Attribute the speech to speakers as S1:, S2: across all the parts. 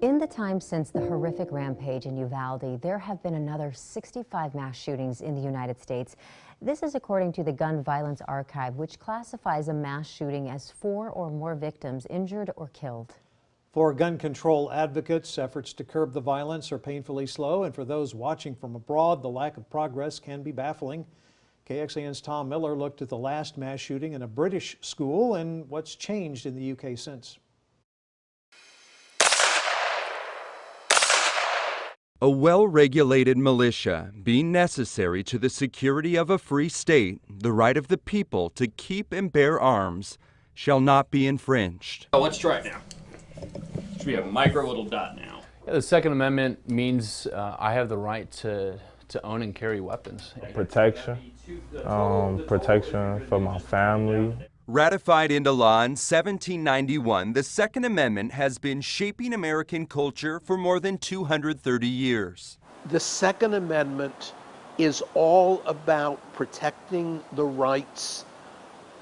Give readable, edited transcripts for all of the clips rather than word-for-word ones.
S1: In the time since the horrific rampage in Uvalde, there have been another 65 mass shootings in the United States. This is according to the Gun Violence Archive, which classifies a mass shooting as 4 or more victims injured or killed.
S2: For gun control advocates, efforts to curb the violence are painfully slow, and for those watching from abroad, the lack of progress can be baffling. KXAN's Tom Miller looked at the last mass shooting in a British school and what's changed in the UK since.
S3: A well-regulated militia being necessary to the security of a free state, the right of the people to keep and bear arms, shall not be infringed.
S4: Let's try it now. Should be a micro little dot now.
S5: Yeah, the Second Amendment means I have the right to own and carry weapons.
S6: Protection for my family.
S3: Ratified into law in 1791, the Second Amendment has been shaping American culture for more than 230 years.
S7: The Second Amendment is all about protecting the rights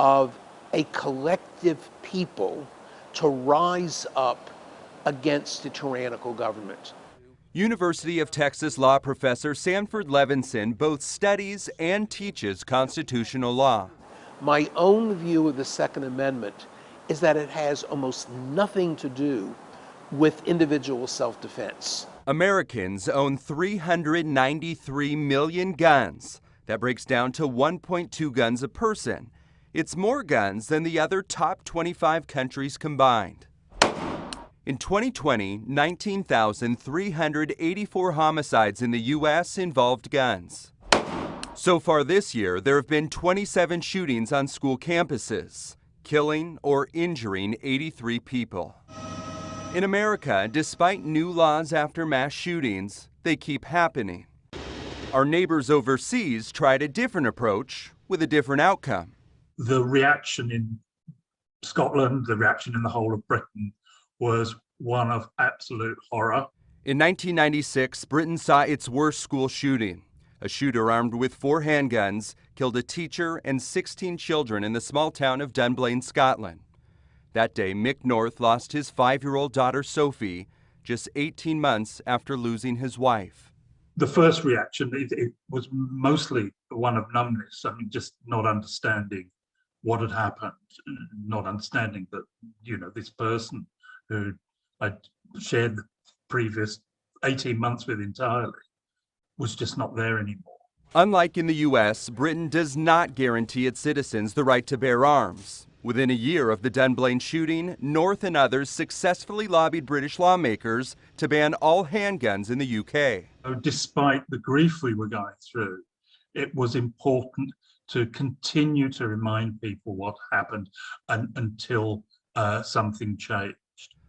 S7: of a collective people to rise up against a tyrannical government.
S3: University of Texas law professor Sanford Levinson both studies and teaches constitutional law.
S7: My own view of the Second Amendment is that it has almost nothing to do with individual self-defense.
S3: Americans own 393 million guns. That breaks down to 1.2 guns a person. It's more guns than the other top 25 countries combined. In 2020, 19,384 homicides in the U.S. involved guns. So far this year, there have been 27 shootings on school campuses, killing or injuring 83 people. In America, despite new laws after mass shootings, they keep happening. Our neighbors overseas tried a different approach with a different outcome.
S8: The reaction in Scotland, the reaction in the whole of Britain was one of absolute horror.
S3: In 1996, Britain saw its worst school shooting. A shooter armed with 4 handguns killed a teacher and 16 children in the small town of Dunblane, Scotland. That day, Mick North lost his 5-year-old daughter, Sophie, just 18 months after losing his wife.
S8: The first reaction, it was mostly one of numbness. I mean, just not understanding what had happened, not understanding that, this person who I'd shared the previous 18 months with entirely was just not there anymore.
S3: Unlike in the U.S., Britain does not guarantee its citizens the right to bear arms. Within a year of the Dunblane shooting, North and others successfully lobbied British lawmakers to ban all handguns in the U.K.
S8: Despite the grief we were going through, it was important to continue to remind people what happened until something changed.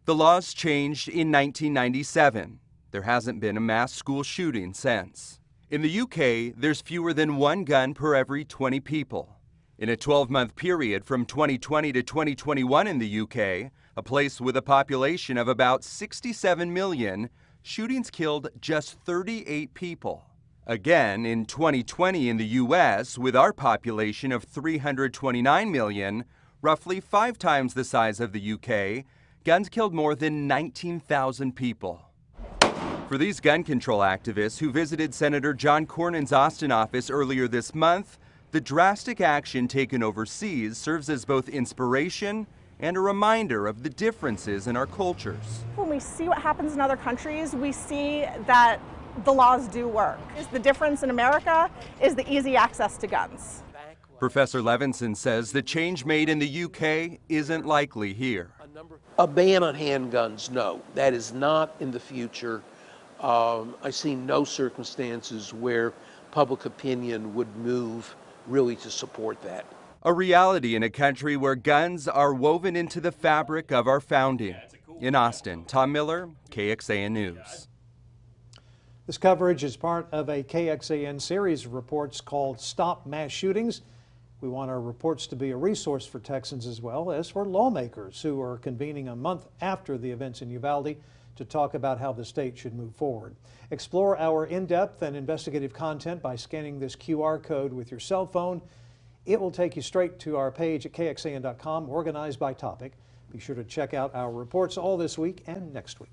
S3: The laws changed in 1997. There hasn't been a mass school shooting since. In the UK, there's fewer than 1 gun per every 20 people. In a 12-month period from 2020 to 2021 in the UK, a place with a population of about 67 million, shootings killed just 38 people. Again, in 2020 in the US, with our population of 329 million, roughly 5 times the size of the UK, guns killed more than 19,000 people. For these gun control activists who visited Senator John Cornyn's Austin office earlier this month, the drastic action taken overseas serves as both inspiration and a reminder of the differences in our cultures.
S9: When we see what happens in other countries, we see that the laws do work. The difference in America is the easy access to guns.
S3: Professor Levinson says the change made in the UK isn't likely here.
S7: A ban on handguns, no, that is not in the future. I see no circumstances where public opinion would move really to support that.
S3: A reality in a country where guns are woven into the fabric of our founding. In Austin, Tom Miller, KXAN News.
S2: This coverage is part of a KXAN series of reports called Stop Mass Shootings. We want our reports to be a resource for Texans as well as for lawmakers who are convening a month after the events in Uvalde to talk about how the state should move forward. Explore our in-depth and investigative content by scanning this QR code with your cell phone. It will take you straight to our page at KXAN.com, organized by topic. Be sure to check out our reports all this week and next week.